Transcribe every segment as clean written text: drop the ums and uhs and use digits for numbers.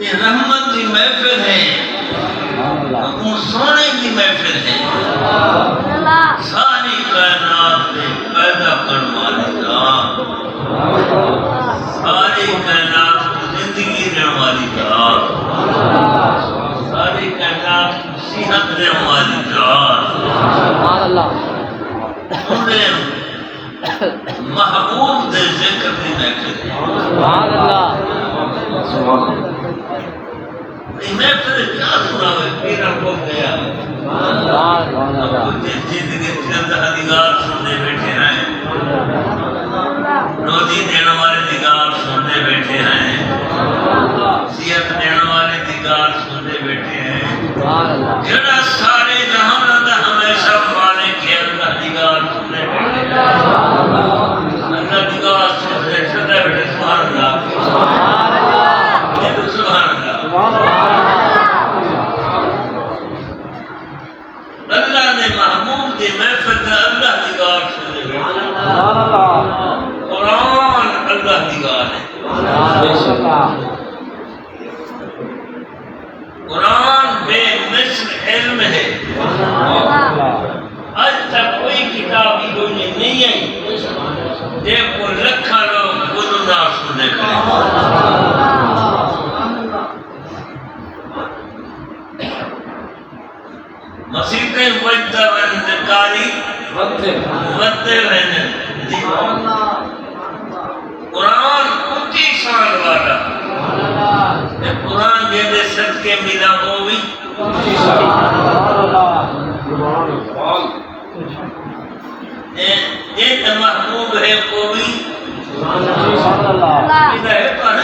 یہ رحمت کی محفل ہے، سونے کی محفل ہے، ساری کائنات میں پیدا کرنے والی ذات، ساری کائنات کو زندگی دینے والی ذات، ساری کائنات کو صحت دینے والی ذات، انہیں محبوب دے ذکر کی محفل ہے۔ محفل کیا سنا ہے؟ میرا کو گیا زندگی دیگار سننے بیٹھے ہیں، روزی دینے والے دیگار سننے بیٹھے ہیں، صحت دینے والے دیگار سننے بیٹھے ہیں، جڑا سارے جہان دا ہمیشہ مالک ہے اللہ دیگار سننے بیٹھے ہیں، اللہ دیگار سننے بیٹھے۔ سبحان اللہ، سبحان اللہ۔ اللہ نے محمود کی محفل میں اللہ کی گار سنے بیٹھے، قرآن اللہ کی گار ہے، قرآن بے مثل علم ہے۔ آج تک کوئی کتاب دنیا نہیں آئی جے کو لکھا لوگ گنو نہ سنے کریں۔ مسیحیں وجدہ وندکاری ودے وینے قرآن اتی شان والا، قرآن جیدے صدقے ملا ہوئی، یہ محبوب ہے کوئی ملا ہے پر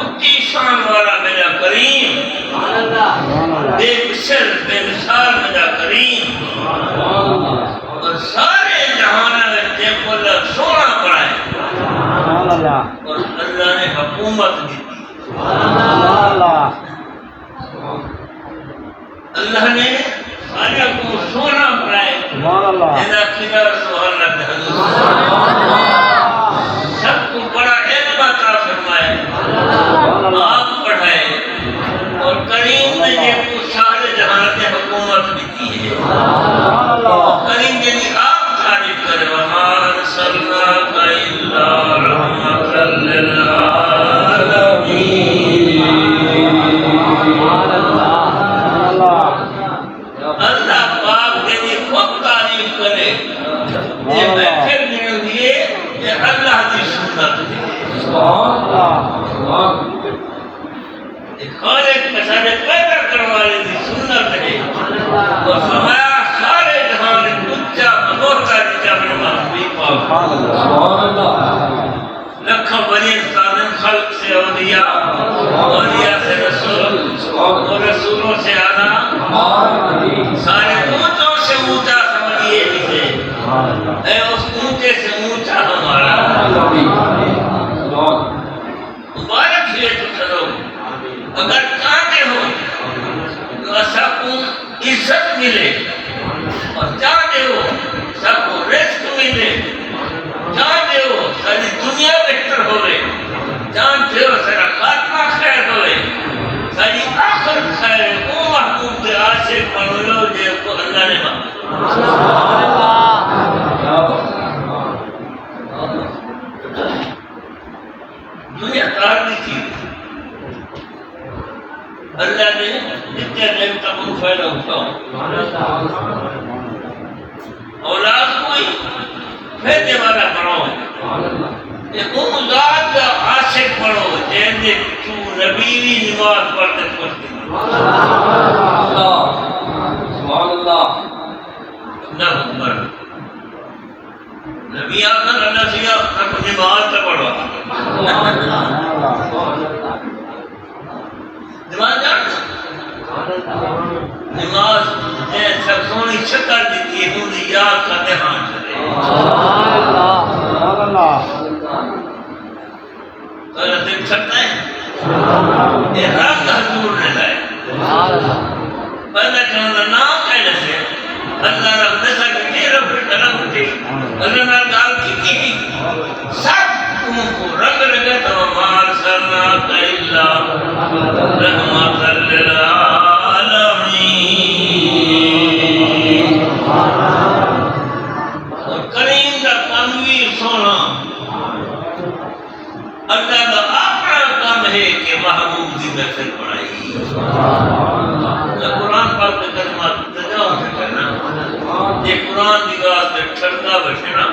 اتی شان والا میرا کریم، بے مثل بے مثال میرا کریم، اور سارے جہانا میں دیکھو اللہ سونا پڑھائے، اور اللہ نے حکومت دی، اللہ نے سارے کو سونا پڑھائے، ایسا کھلا سبحان اللہ حضور سب کو بڑا علم عطا فرمائے، آپ پڑھائے، اور کریم نے یہ کو سارے جہاں کے حکومت بھی کی ہے۔ کریم یعنی آپ تعریف کرے، وَمَا أَرْسَلْنَاكَ إِلَّا رَحْمَةً لِّلْعَالَمِينَ۔ اللہ پاک یعنی خود تعریف کرے، یہ محفل میرے لیے یہ اللہ کی سنت ہے، خالق مسالے پیدا کرنے والے کی سنت ہے، اور فرمایا سارے جہان اونچا بہتا نیچا اپنے محبوب پاک، لکھوں بنی انسان خلق سے اولیاء، اولیاء سے رسول، اور رسولوں سے آنا، سارے اونچوں سے اونچا سمجھیے جسے، اے اس اونچے سے اونچا ہمارا مبارک ہے تو چلو، اگر چاہتے ہو تو سب کو عزت ملے، اور چاہتے ہو سب کو رزق ملے، چاہتے ہو ساری دنیا بہتر ہوئے، چاہتے ہو سارا خاتمہ خیر ہوئے، ساری آخرت خیر، وہ محبوب کے عاشق بنو جو کو اللہ نے دنیا کار دی تھی، اللہ نے جتنے دن تک ان فائدہ اٹھاؤ، اولاد کوئی فیدے والا بناؤ، یہ ان ذات کا عاشق بنو جن نے تو نبی بھی نماز پڑھتے سبحان اللہ اللہ اکبر، نبی آخر اللہ سیا تک نماز تک پڑھوا، نماز جانتا، نماز نے سب سونی شکل دیتی ہے، انہیں یاد کا دہان چلے، تو اللہ دیکھ سکتا ہے، یہ رنگ حضور نے لائے، پہلے کہ نام کہنے سے اللہ رب نے سکتے رب رب اٹھے، اللہ نے گال کی سب کو تم کو رنگ لگے تو وما ارسلناک الا رحمۃ للعالمین. اور کریم دا کام بھی سونا اللہ کا اپنا کام ہے کہ محبوب دی محفل بنائی. قرآن پاک کے کلمات تجاوز کرنا یہ قرآن کی بات پہ ٹھڑتا بچنا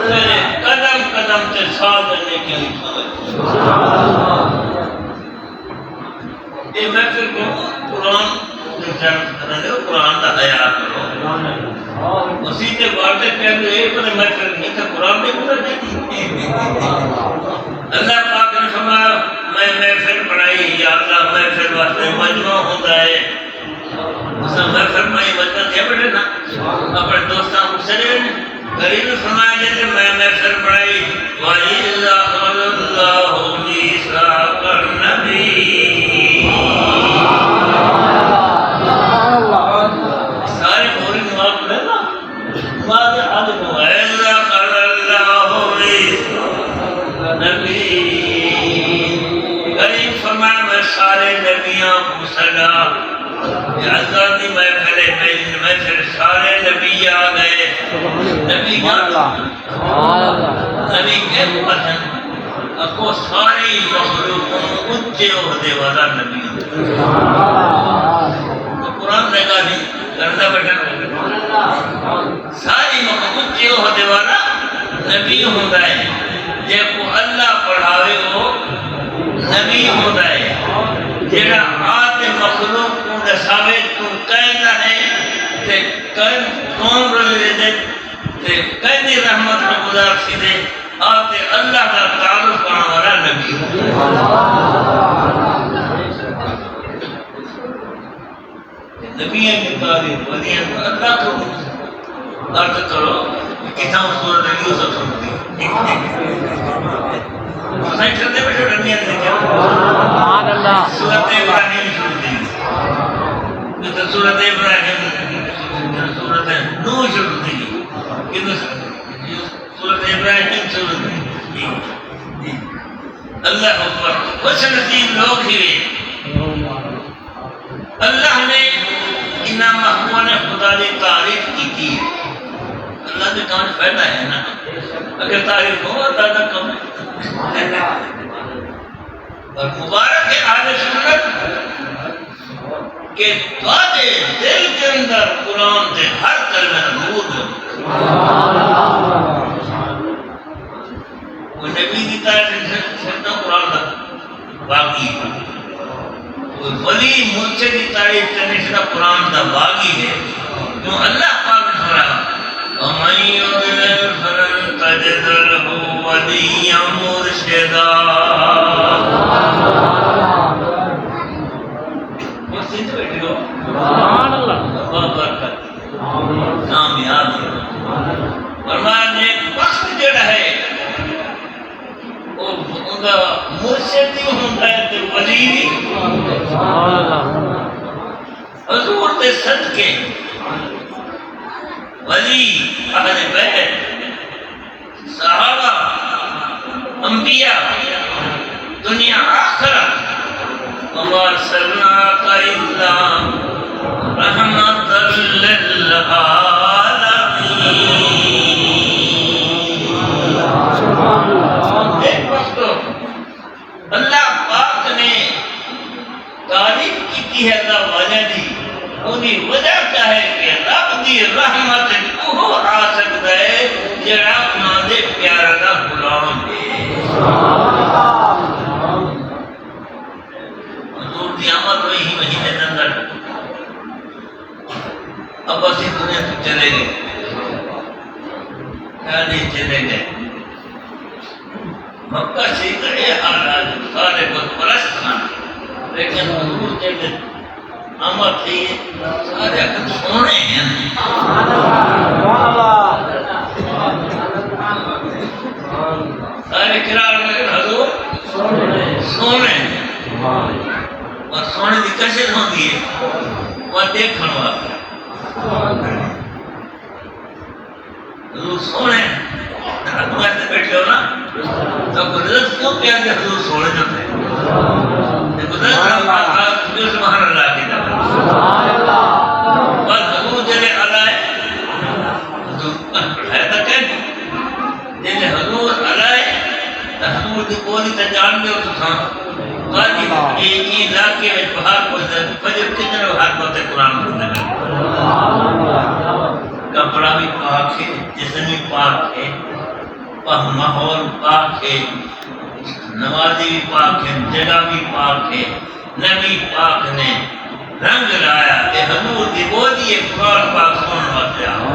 تیرے قدم قدم سے ساتھ دینے کے لیے یہ محفل کو قرآن سے جنت کرنے دو, قرآن کا حیا کرو. اسی کے بارے پہلے ایک بڑے محفل نہیں تھا, قرآن نے بتا دی. اللہ پاک نے فرمایا میں محفل بنائی یا اللہ محفل واسطے مجمع ہوتا ہے. محفل میں مجمع کیا بیٹھے نا اپنے دوستان کو سرے غریب نے فرمایا جیسے میں محفل بنائی وَإِذَا أَخَذَ اللَّهُ مِيثَاقَ النَّبِيِّينَ سارے پوری نماز پڑھے نا نماز آدھے کو وَإِذَا أَخَذَ اللَّهُ مِيثَاقَ النَّبِيِّينَ غریب فرمایا میں سارے نبیوں کو سجا آزادی محفل محفل سارے نبی آ گئے. نبی نبی کے پتن کو ساری مخلوقوں اونچے عہدے والا نبی. قرآن نے کہا نہیں کرنا بیٹا ساری اونچے عہدے والا نبی ہوتا ہے. جے کو اللہ پڑھاوے وہ نبی ہوتا ہے. جڑا آتے مخلوق کو دساوے تو کہنا ہے کہ کون رلے دے کہ کہنی رحمت میں گزار سی دے آتے اللہ کا تعلق کرنے والا نبی. نبیوں کی تعریف ولیوں کو اللہ کرو عرض کرو کتاب سورۃ یوسف سنتی نہیں چلتے بیٹھے نبیوں نے کیا سورۃ ابراہیم سنتی سورۃ ابراہیم سورۃ نوح سنتی سورۃ ابراہیم سنتی. اللہ اکبر خوش نصیب لوگ ہی اللہ نے انہاں محبوبوں نے خدا کی تعریف کی تھی. اللہ کے کام فائدہ ہے نا اگر تعریف ہو زیادہ کم ہے. اور مبارک ہے اہل سنت کہ تھوڑے دل کے اندر قرآن سے ہر کلمہ نور ہو. وہ نبی کی تعریف سنتا قرآن کا باقی ہے. ولی مرشد کی تعریف کرنے سے قرآن کا باغی ہے. کیوں اللہ پاک نے فرمایا وَمَن يُضْلِلْ فَلَن تَجِدَ لَهُ وَلِيًّا مُرْشِدًا. وہ سنتے بیٹھے ہو سبحان اللہ بہت برکت نام یاد ہے. فرمایا نیک بخت جڑا ہے وہ ان کا مرشد بھی ہوتا ہے تو ولی بھی. حضور کے صدقے ولی اہل بیت صحابہ انبیاء دنیا آخرت وما ارسلناک الا رحمۃ للعالمین. ایک وقت اللہ پاک نے تعریف کی ہے اللہ وجہ دی انہی وجہ کیا ہے کہ رب دی رحمت وہ آ سکتا ہے جڑا انہاں دے پیارا دا غلام ہے. حضور دی آمد وہی مہینے کے اندر اب اسی دنیا سے چلے گئے نہیں چلے گئے. مکہ سے کڑے حالات سارے بت پرست تھا لیکن حضور چلے آمد تھی سارے اکر سونے ہیں. سارے قرار میں حضور سونے اور سونے کی کشش ہوتی ہے وہ دیکھن واسطے حضور سونے بیٹھے ہو نا تو قدرت کیوں کیا کہ حضور سونے جو تھے قدرت سبحان اللہ کی جگہ بس حضور جلے علائے حضور پڑھائے تھا کہنے جلے حضور علائے تو حضور دی بولی تا جان دے تو تھا قاضی ایک علاقے میں پہاڑ کو فجر کتنے ہاتھ بہتے قرآن پڑھنے لگے کپڑا بھی پاک ہے جسم بھی پاک ہے ماحول پاک ہے نمازی بھی پاک ہے جگہ بھی پاک ہے نبی پاک نے رنگ لایا کہ حضور دی بولی ایک قرآن پاک سننے واسطے آؤ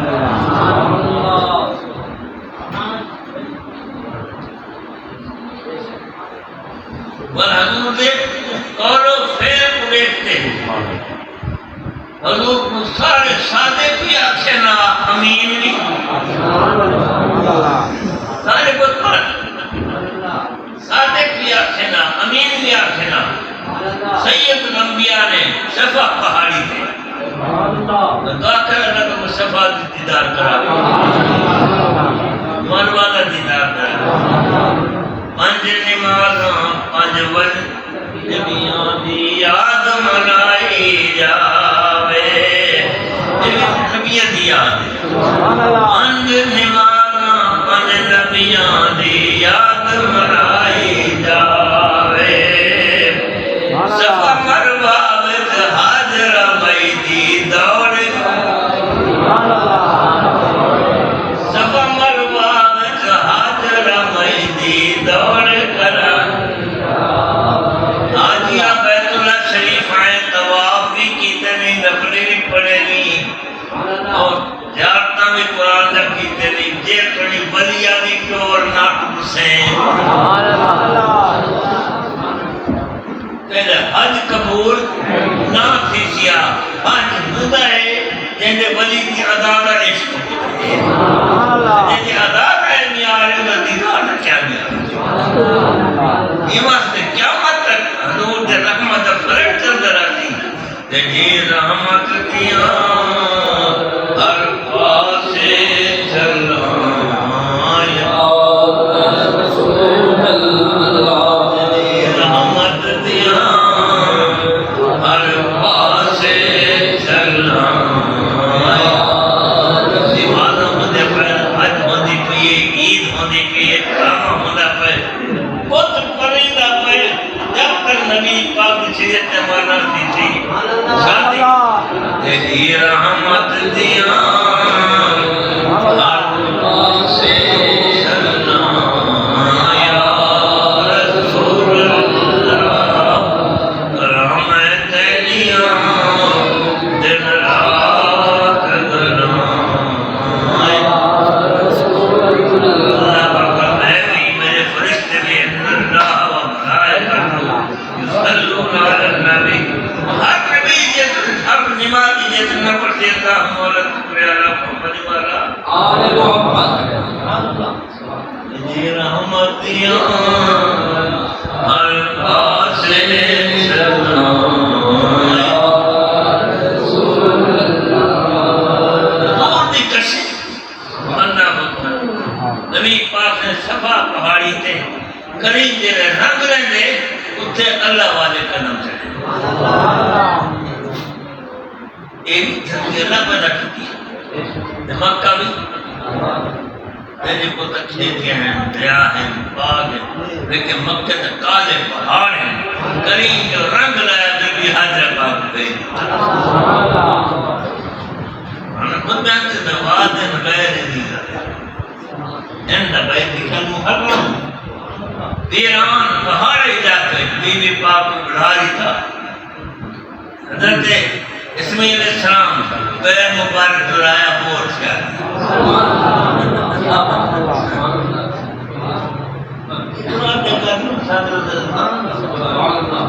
اور حضور دے قول و فعل کو دیکھتے ہیں حضور کو سارے صادق بھی آکھے نا امین بھی سارے بہت پڑھ صادق بھی آکھے نا امین بھی آکھے نا سید الانبیاء نے شفا پہاڑی تھے دعا کر اللہ کو شفا دیدار کرا مروانا دیدار کرا پنج نمازاں پنج وجہ نبیاں دی یاد منائی جاوے نبیاں دی یاد پنج نمازاں پنج نبیاں دی یاد منائی جاوے صفا مروا وچ حاضر بئی دی دوڑ صفا مروا وچ حاضر بئی دی دوڑ کرا آجیا بیت اللہ شریف آئے طواف بھی کیتے نہیں نفلی بھی پڑھے نہیں اور جارتا بھی قرآن جب کیتے نہیں جے کڑی بلیا دی ٹور ناٹک سے پہلے حج قبول نہ تھی سیا حج مدہ ہے جنہیں ولی کی عدادہ عشق جنہیں عدادہ ہے نیارے میں دیدار نہ کیا گیا ایمان سے کیا مطلب حضور دے رحمت فرق چل رہی جی رحمت دیا ہر پاسے چلا یا رسول اللہ جی رحمت دیا ہر پاسے چلا دیوانہ ہوندے پر حج ہوندی پیے عید ہوندی پیے کامہ ہوندہ پر بہت پریدہ پر جب تک نبی پاک شریعت مانا دی تھی شادی تیری رحمت دیا ہر پاسے چلنا یا رسول اللہ رحمت دیا دن رات گنا یا رسول اللہ بابا میں بھی میرے فرشتے بھی اللہ و ملائکتہ یصلون علی النبی ہر نبی ہر نمازی جیسے نہ پڑھتے اللہ مولا تکبر اللہ محمد والا آل محمد جی رحمت دیا ہر پاسے چلنا یا رسول اللہ حضور دی کشی اللہ اکبر نبی پاک نے صفا پہاڑی تے کریم دے رنگ رہے اتھے اللہ والے قدم چلے ایک دھرتی اللہ پیدا کی مکہ بھی میرے کو تکلیفیں ہیں دریا ہیں باغ ہیں لیکن مکہ تک کالے پہاڑ ہیں کریم جو رنگ لایا بی بی حاجرہ پاک پہ ہمیں خود بیان سے دواد ہیں غیر دیگا اندہ بیت کل محرم ویران پہاڑ علاقے بی بی پاک بڑھاری تھا حضرت اسماعیل علیہ السلام پیر مبارک درایا بور کیا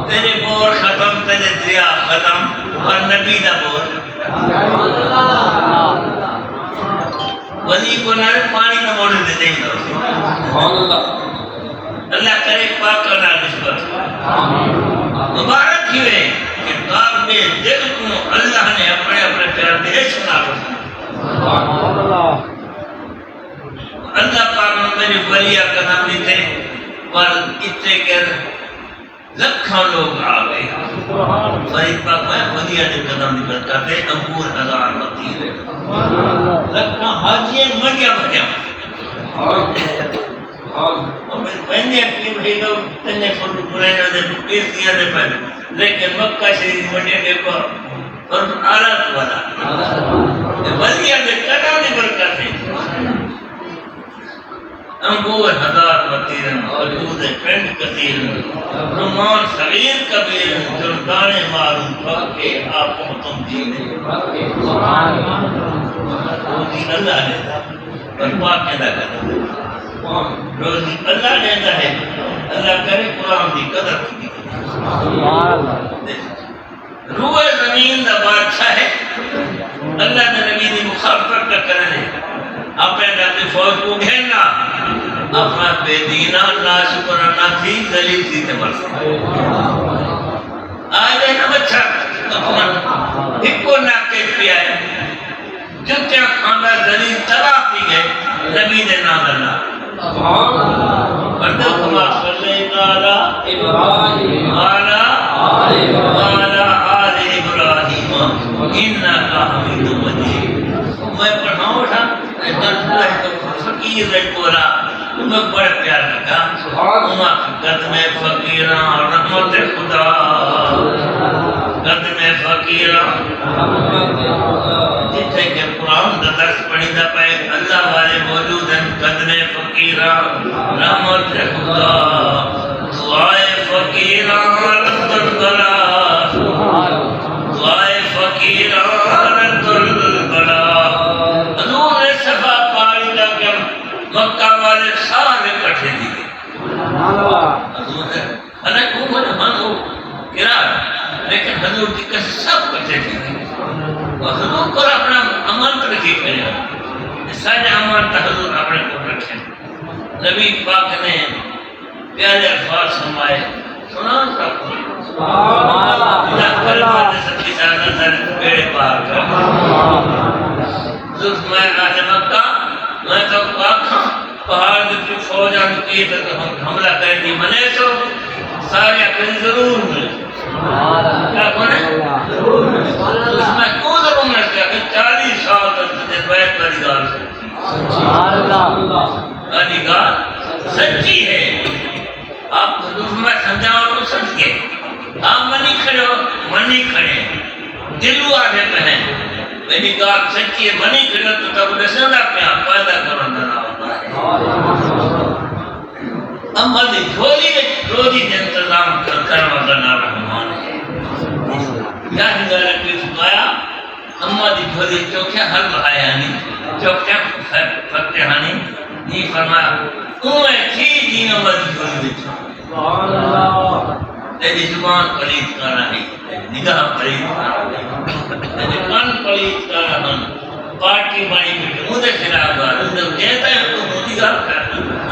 تیرے بور ختم تیرے دریا ختم اور نبی دا بور ولی کو نہ پانی نہ موڑے دے دیں گا اللہ کرے پاک کرنا نسبت مبارک ہوئے کہ کعب میں دل کو اللہ نے اپنے اپنے پیار دے سنا اللہ پاک میری ولی قدم دیتے پر اتنے کر لکھاں لوگ آ گئے فرید پاک میں ولی نے قدم دی برکت ہے انگور ہزار وتی ہے لکھاں حاجی منڈیا بھریا اور میں پہنے اپنی بھائی لوگ تنے فوٹو پرانے دے پیسیاں دے پہلے لیکن مکہ شریف منڈیا کے پر اور آلات والا ولی نے قدم دی برکت ہے انگور ہزار وطیر موجود پنڈ کثیر رمان صغیر کبیر جردان معلوم پھک کے آپ حکم دینے روزی اللہ نے پر پاک کے دا کرنا روزی اللہ نے دا ہے اللہ کرے قرآن دی قدر کی روح زمین دا بادشاہ ہے اللہ نے نبی دی مخالفت کا کرنے اپنے داتے فوج کو گھیرنا اپنا بے دینہ نا شکرانہ تھی دلیل تھی تے مرسا آج ہے نا بچہ اپنا ہکو ناکے پی آئے جو کیا کھانا دلیل تباہ پی گئے نبی نے نام اللہ بردہ کما صلی اللہ ابراہیم آلہ آل ابراہیم انکا حمید مجید میں پڑھاؤں تھا فقیر رکھولا میں بڑا پیار لگا قد میں فقیران رحمت خدا قد میں فقیران جتنے کہ قرآن دا درس پڑھی دا پائے اللہ والے موجود ہیں قد میں فقیران رحمت خدا دعائے فقیران رحمت البلا دعائے فقیران رحمت البلا حضور نے صفا پاری لگا مکہ والے سارے کٹھے دیئے حضور نے حالانکہ عمر ہنو گرا لیکن حضور کی کسی سب کٹھے دیئے اور حضور کو اپنا امانت رکھی کریا سارے امانت حضور اپنے کو رکھے نبی پاک نے پیارے الفاظ سمائے سنا سب کلمات سچی سارا سر پیڑے پاک حضور میں آج مکہ میں تو آکھاں پہاڑ جو فوج آن کی تو حملہ کریں دی منے تو سارے اپنے ضرور ملے کیا کھونے؟ اس میں کیوں ضرور ملے کہ 40 سال تک جس بیت والی گار والی گار سچی ہے آپ حضور میں سمجھاؤں تو سچ کے آپ منی کھڑے ہو منی کھڑے دلو آگے پہنے میری گار سچی ہے منی کھڑے تو تب رسندہ پہ آپ پیدا کرن دنا ہوتا ہے اما دی جھولی روزی کے انتظام کرنا دنا رحمان ہے کیا ہنگارہ کی سکایا اما دی جھولی چوکھے حل بھائی آنی چوکھے فتح آنی یہ فرمایا اوہ تھی دین اما دی جھولی بچھا تیری زبان پلید کانا ہے نگاہ پلید کانا ہے تیری کان پلید کانا ہے پارٹی بانی بیٹھے مجھے خلاف گا مجھے کہتا ہے تو نگاہ کرنا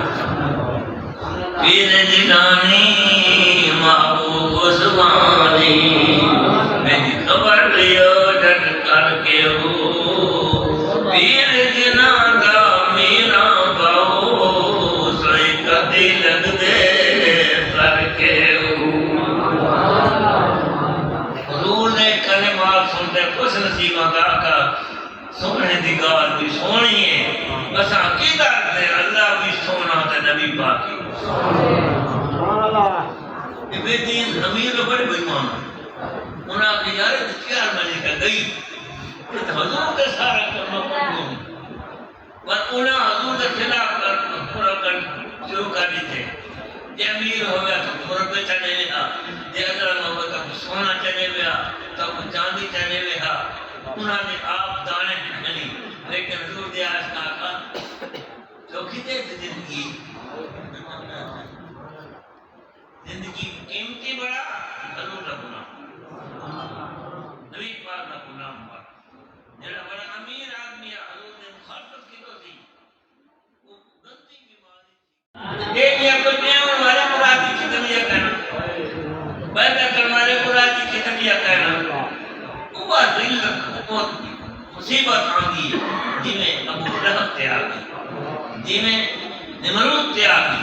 پیر جنانی محبوب عثمانی میری خبر لیو جٹ کر کے ہو پیر جنانا میرا باؤ سوئی کدی لگ دے کر کے سنتے خوش نصیبہ کا سونے دی گال بھی سونی ہے بس عقیدہ دے اللہ بھی سونا تے نبی باقی بے دین امیر بڑے بیمان انہاں کی یارے کیا ملی کا گئی حضور کے سارا کرنا قبول پر انہاں حضور کے خلاف پورا کر شروع کر دیتے جے امیر ہو گیا تو پورا پہ چلے لیا جے اگر ہو گیا تو سونا چلے لیا تو چاندی چلے لیا انہوں نے آپ دانے نہیں لیکن حضور دے آج کا آقا چوکھی دے زندگی زندگی قیمتی بڑا حضور کا غلام نبی پاک کا غلام ہوا جڑا بڑا امیر آدمی ہے حضور نے مخالفت کی تو تھی وہ غلطی بیماری تھی ایک یا کوئی نیامن والے مرادی کی تمیہ کہنا بیدہ کرمارے مرادی کی تمیہ کہنا وہ ذلت مصیبت آنگی جی میں ابو لہب تے آگئی جی میں نمرود تے آگی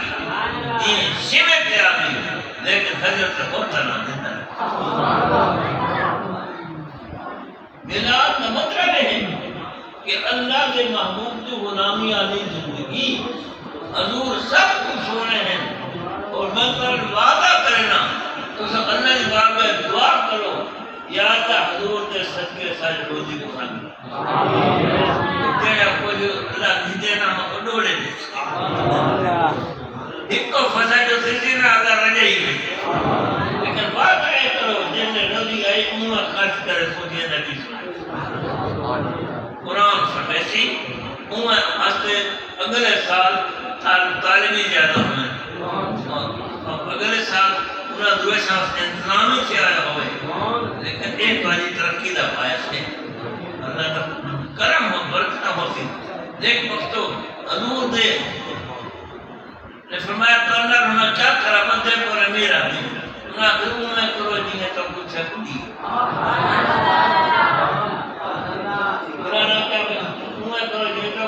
یہ شمع تے آگی لیکن حضرت ہوتا نہ دیتا ہے میلاد کا مطلب ہے کہ اللہ کے محبوب کی غلامی والی زندگی حضور سب کچھ ہو رہے ہیں اور میں پر وعدہ کرنا تو سب اللہ کی بار میں دعا کرو یا اللہ حضور کے صدقے ساری روزی کو کھانا تیرا کوئی اللہ کی دینا ہم ڈولے دے ایک کو فسا جو سیدھی نہ اگر رجے ہی میں لیکن بات ہے کرو جن نے روزی آئی انہوں خرچ کرے سوچے نبی سنائے قرآن فرمیسی انہوں ہستے اگلے سال تعلیمی زیادہ ہوئے اگلے سال پورا دوے شخص انتظامی سے آیا ہوئے لیکن ایک باری ترقی دا پایا سے اللہ کا کرم ہو برکتہ ہوتی دیکھ وقتو حضور دے نے فرمایا تو اللہ رہنا کیا کرا بندے پر امیر آدھی انہاں گروہ میں کرو جی ہے تو کچھ حق دی قرآن کیا انہاں کرو جی ہے تو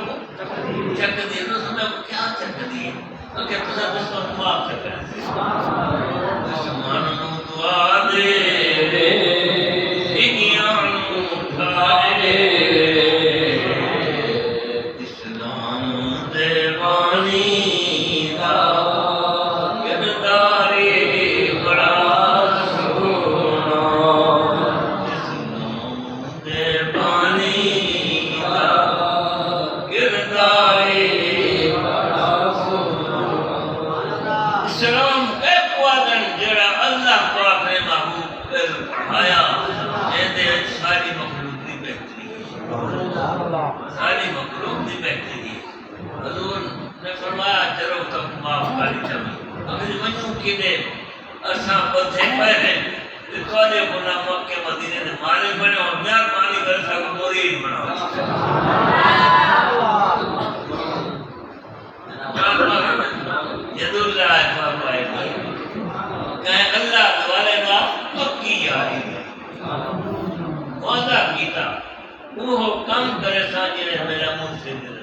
چک دی رسول میں کیا چک دی کہ تجھے دشمن معاف چک دی دشمن دعا دے ایگیان اٹھائے اسلام دیوانی ساری مخلوق دی بہتری حضور نے فرمایا چلو تب معاف کری چاہیے اگر منوں کی دے اساں بدھے پہلے تھوڑے گنا مکے مدینے دے مالک بنے اور میار پانی کر سکو مرید بناؤ ید اللہ فرمائے کہیں اللہ دوالے نا پکی یاری وعدہ کیتا وہ کم کرے ساجی نے میرا منہ سے دل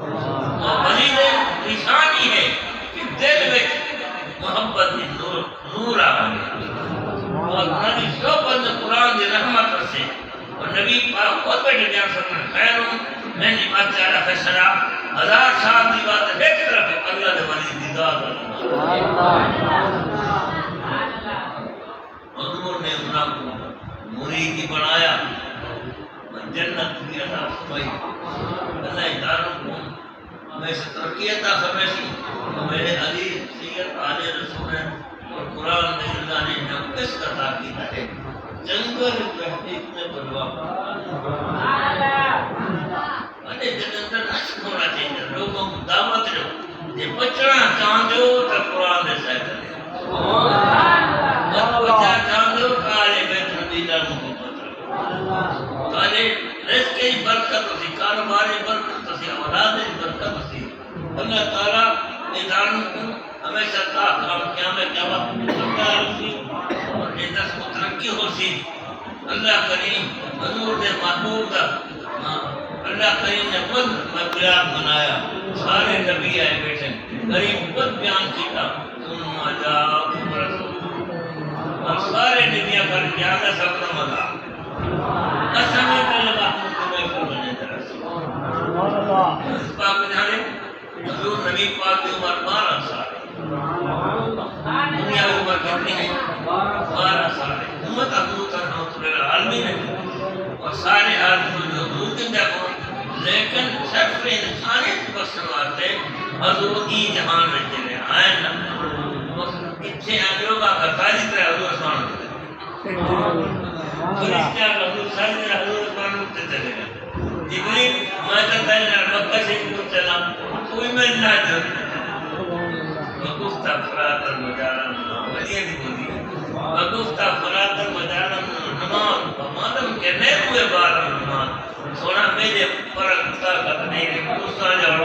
مزید نشانی ہے کہ دل میں محبت نور آ گیا اور نبی صحبت قرآن کی رحمت سے اور نبی پاک خود بیٹھے بیان فرمائے خیر ہوں میں نے بات چاہا فیصلہ 1000 سال کی بات ہے ایک طرف ہے اللہ نے ولی دیدار حضور نے انہاں کو مرید بنایا جنت کی عطا فرمائی اللہ اداروں کو ہمیں سے ترقی عطا فرمائی میرے عزیز سید آل رسول ہیں اور قرآن میں اللہ نے جب کس عطا کیتا ہے جنگل تحقیق میں بلوا اے جنگل عشق ہونا چاہیے لوگوں کو دعوت دو یہ بچنا چاہتے ہو تو قرآن نے ساتھ کرے بچنا چاہتے ہو تو آلے بیت نبی اللہ محمد تالے رزق کی برکت ہوتی کاروبار کی برکت ہوتی اولاد کی برکت ہوتی اللہ تعالیٰ اداروں کو ہمیشہ تا کام قیامت سرکار ہوتی اور عزت کو ترقی ہوتی اللہ کریم حضور نے محبوب کا اللہ کریم نے خود مقبرات بنایا سارے نبی آئے بیٹھے کریم خود بیان کیا ثم جاءکم رسول اور سارے نبیاں پر زیادہ سب مزہ اسمی میں لگا تمہیں کو بنے درس پاک جانے حضور نبی پاک کی عمر 12 سال دنیا کی عمر کتنی ہے 12 سال امت حضور کا رحمت اللہ عالمین ہے اور سارے آدمی حضور کی دیکھو لیکن صرف انسانیت بخشن واسطے حضور کی جہان میں چلے آئے نا پیچھے انگلوں کا کرتاجی طرح حضور اسمان ہوتے فرشتہ حضور صلی اللہ حضور اسمان ہوتے چلے گئے جبریل میں کہتا ہے مکہ سے کو چلا کوئی میں نہ جو وقفتا فراتر مجارن ولیہ دی بولی وقفتا فراتر مجارن نمان ومادم کے نئے ہوئے بارم نمان سونا میرے پرکتا کا نہیں رہے دوسرا جاؤ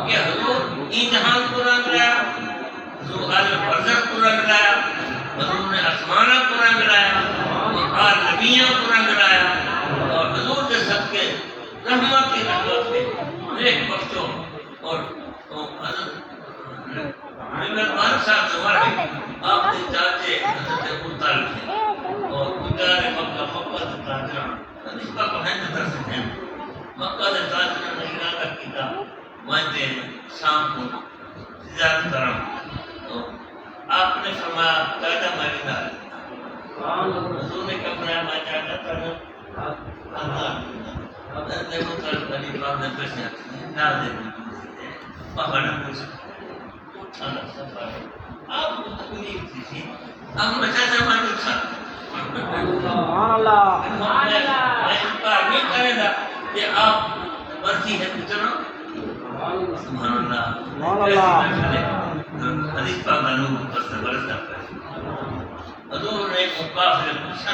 کہ حضور این جہان کو رنگ لایا حضور آل برزخ کو رنگ لایا حضور نے آسمانہ کو رنگ لایا آل نبیوں کو رنگ لایا اور حضور کے صدقے رحمت کی رحمت سے ایک وقتوں ساتھ مرے آپ کے چاچے حضرت ابو طالب تھے اور گزارے مکہ سے تاجران اس کا ہند درس ہیں مکہ سے تاجران نے ارادہ کیا میں شام کو زیارت کروں تو آپ نے فرمایا چاچا میں بھی نہ حضور نے کہا میں چاچا کروں حضرت ابو طالب علی پاک نے پیسے نہ دے پہاڑ کچھ آپ کو تکلیف تھی اب میں چاچا میں بھی تھا سبحان اللہ میں انکار نہیں کرے گا کہ آپ مرضی ہے کتنا سبحان اللہ حدیث پاک میں لوگ پر سے برستا ہے حضور نے مقافر پوچھا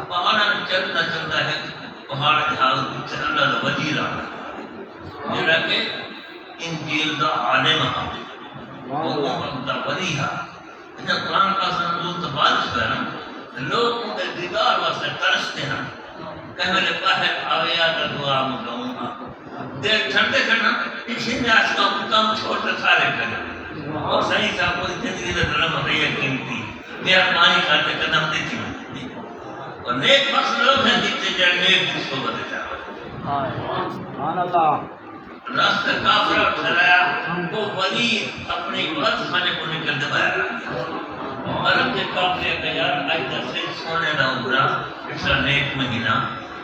پہاڑا میں چلنا چلتا ہے پہاڑ جہاز سے اللہ کا وزیر آنا جڑا کہ انجیل دا عالم ہے وہ عمر دا ولی ہے جب قرآن کا نزول تو بارش ہوا نا لوگ ان کے دیدار واسطے ترستے ہیں کہ میرے باہر آیا تو دعا مگاؤں گا دیر ٹھنڈے کرنا اسی میں آج کام چھوڑتے سارے کریں اور صحیح صاحب کو زندگی میں ظلم رہی ہے قیمتی میرا پانی کھاتے قدم دیتی ہوں اور نیک بخش لوگ ہیں جتنے جڑ نیک جس کو بدے جاؤ سبحان اللہ راستہ کافرہ پھیلایا وہ ولی اپنی عبادت خانے کو نکل دے باہر آ گیا عرب کے کافرے کا یار آج تک سے سونے نہ ابھرا ایسا نیک مہینہ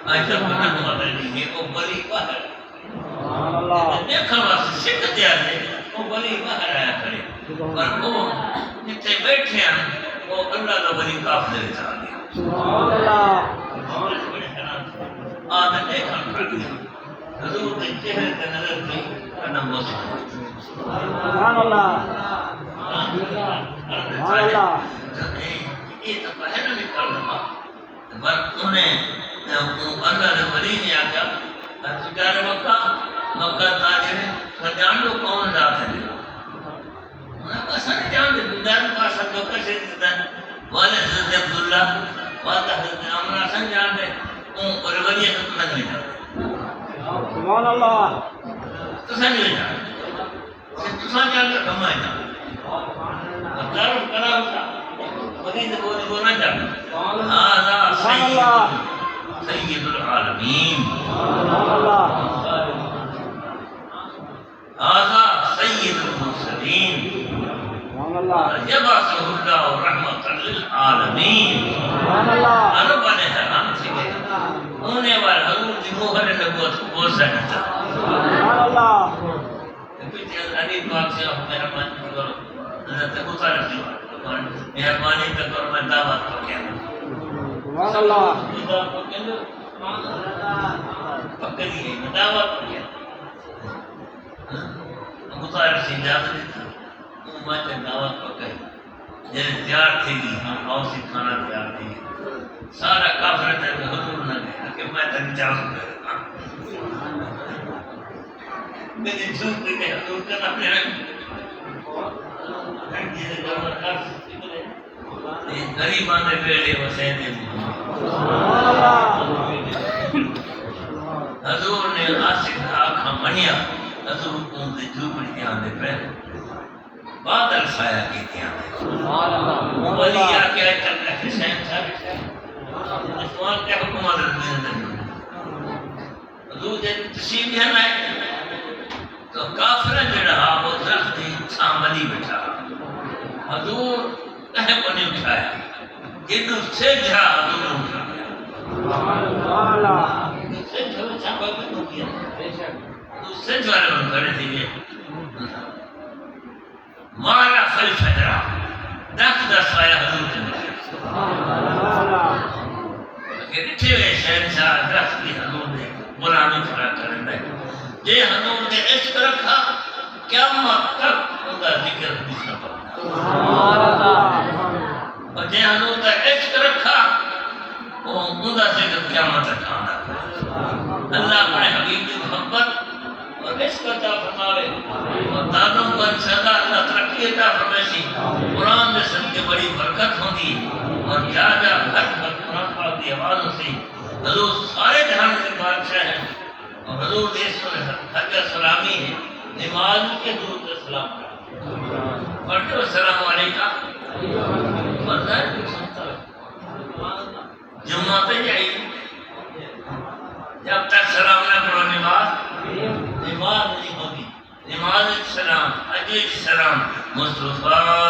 آج تک بنا ہوا نہیں ہے وہ ولی باہر سبحان اللہ دیکھا واسطے سکھ دیا دے وہ ولی باہر آیا کرے اور وہ جتنے بیٹھے ہیں وہ اللہ کا ولی کافرے میں چاہ گیا سبحان اللہ آدھا دیکھا پڑ گیا حضور کے چہرے کے نظر تھی کرنا موسم سبحان اللہ سبحان اللہ یہ تو پہلے نہیں کر رہا بس انہیں اللہ نے ولی نے آگیا تجار مکہ تاجر جان لو کون جاتے ہیں انہیں کہا نہیں جان دے بندار پاس مکہ سے والے حضرت عبداللہ والدہ حضرت عمرہ سن جان دے اور ولی حضرت نہیں جان دے سبحان اللہ تو سن نہیں جان دے تو سن جان دے کمائے جان دے دارو کرا ہوتا ولی نے بولنا جان دے آدھا سید العالمین سبحان اللہ آدھا سید المرسلین سبحان اللہ یبعثہ اللہ رحمت للعالمین سبحان اللہ عرب والے حیران تھے ہونے والے حضور کی مہر نبوت کو بہت سا نتا سبحان اللہ پیچھے علی پاک سے مہربانی کرو حضرت ابو طالب سے مہربانی کرو میں دعوت کو کہنا سبحان اللہ پکڑی ہے میں دعوت کو کہنا ابو طالب سے اجازت دیتا میں دعوت کو کہنا جیسے تیار تھی گی ہم آؤ سے کھانا تیار تھی سارا کافر تھے حضور نہ گیا کہ میں تک اجازت کرتا میری جھوٹ دے کے حضور کا نام لے رہے غریب آنے بیڑے وسین سبحان اللہ حضور نے عاشق آنکھا منیا حضور کو دے جھوپڑی آنے پہ بادل سایہ کی آنے سبحان اللہ ولی آکے آئے چل رہے حسین ثابت ہے نسوان کے حکومت رکھنے دیں حضور جب تشیب ہے میں تو کافر جڑا وہ درخت ساملی بٹھا حضور کہیں کو نہیں اٹھایا جنہوں سے جا حضور اٹھایا سبحان اللہ سے جو چھاپا بھی نہیں کیا تو سے جو والے من کرے تھے یہ مارا فجرا درخت دا سایہ حضور کے مجھے سبحان اللہ کہ رٹھے ہوئے شہنشاہ درخت کی حضور نے غلامی کھڑا کریں دے جے حضور نے عشق رکھا قیامت تک ان کا ذکر بھی نہ پڑنا سبحان اللہ اور جے حضور کا عشق رکھا وہ ان کا ذکر قیامت تک آنا اللہ اپنے حبیب کی محبت اور عشق عطا فرماوے اور دانوں کو انشاءاللہ اللہ ترقی عطا فرمائے قرآن میں سن کے بڑی برکت ہوگی اور جا جا گھر پر قرآن پاک کی آوازوں سے حضور سارے جہان کے بادشاہ ہیں اور حضور دیش میں حج سلامی ہے نماز کے حضور کے سلام کریں پڑھتے ہو سلام علیکہ؟ پڑھتا ہے؟ جمعہ پہ جائیے، جب تک سلام نہ پڑھو نماز نہیں ہوگی. نماز السلام، اجل السلام، مصطفیٰ